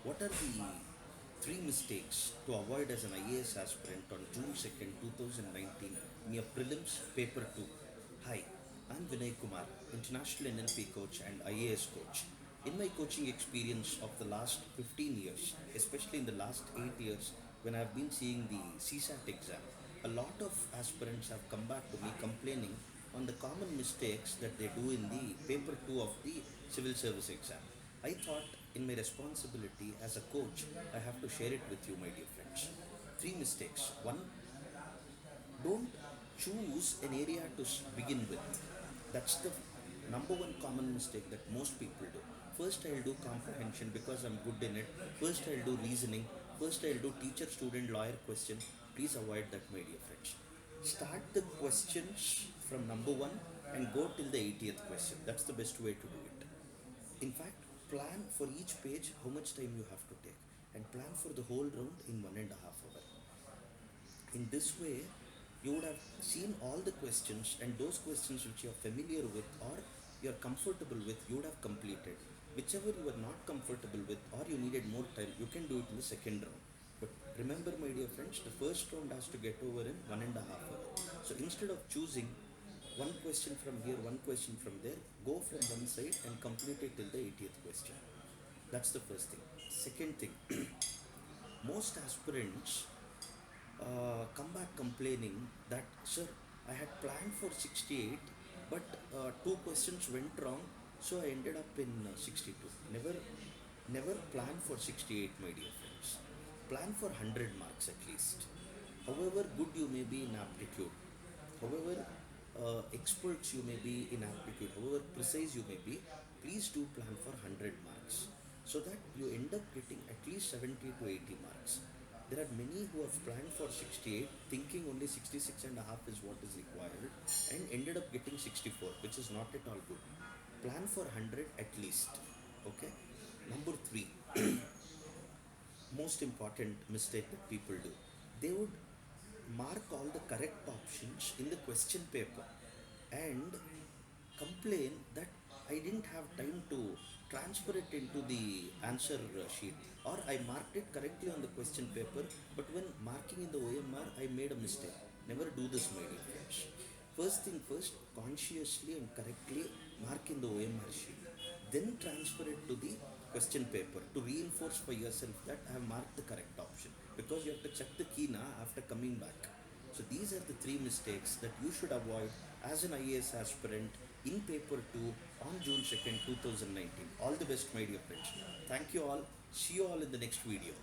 What are the three mistakes to avoid as an IAS aspirant on June 2nd, 2019 in your prelims paper 2? Hi, I'm Vinay Kumar, international NLP coach and IAS coach. In my coaching experience of the last 15 years, especially in the last 8 years when I've been seeing the CSAT exam, a lot of aspirants have come back to me complaining on the common mistakes that they do in the paper 2 of the civil service exam. I thought in my responsibility as a coach, I have to share it with you, my dear friends. Three mistakes. One, don't choose an area to begin with. That's the number one common mistake that most people do. First, I'll do comprehension because I'm good in it. First, I'll do reasoning. First, I'll do teacher, student, lawyer question. Please avoid that, my dear friends. Start the questions from number one and go till the 80th question. That's the best way to do it. In fact, plan for each page how much time you have to take and plan for the whole round in 1.5 hours. In this way, you would have seen all the questions, and those questions which you are familiar with or you are comfortable with, you would have completed. Whichever you are not comfortable with or you needed more time, you can do it in the second round. But remember, my dear friends, the first round has to get over in 1.5 hours. So instead of choosing one question from here, one question from there, go from one side and complete it till the 80th question. That's the first thing. Second thing, most aspirants come back complaining that, sir, I had planned for 68, but two questions went wrong, so I ended up in 62. Never plan for 68, my dear friends. Plan for 100 marks at least. However good you may be in aptitude, however experts you may be in aptitude, however precise you may be, please do plan for 100 marks so that you end up getting at least 70 to 80 marks. There are many who have planned for 68 thinking only 66 and a half is what is required and ended up getting 64, which is not at all good. Plan for 100 at least. Okay. Number three, most important mistake that people do, they would mark all the correct options in the question paper and complain that I didn't have time to transfer it into the answer sheet, or I marked it correctly on the question paper, but when marking in the OMR I made a mistake. Never do this, my dear friends. First thing first, consciously and correctly mark in the OMR sheet, then transfer it to the question paper to reinforce for yourself that I have marked the correct option, because you have to check the key now after coming back. So these are the three mistakes that you should avoid as an IAS aspirant in paper 2 on June 2nd, 2019. All the best, my dear friends. Thank you all. See you all in the next video.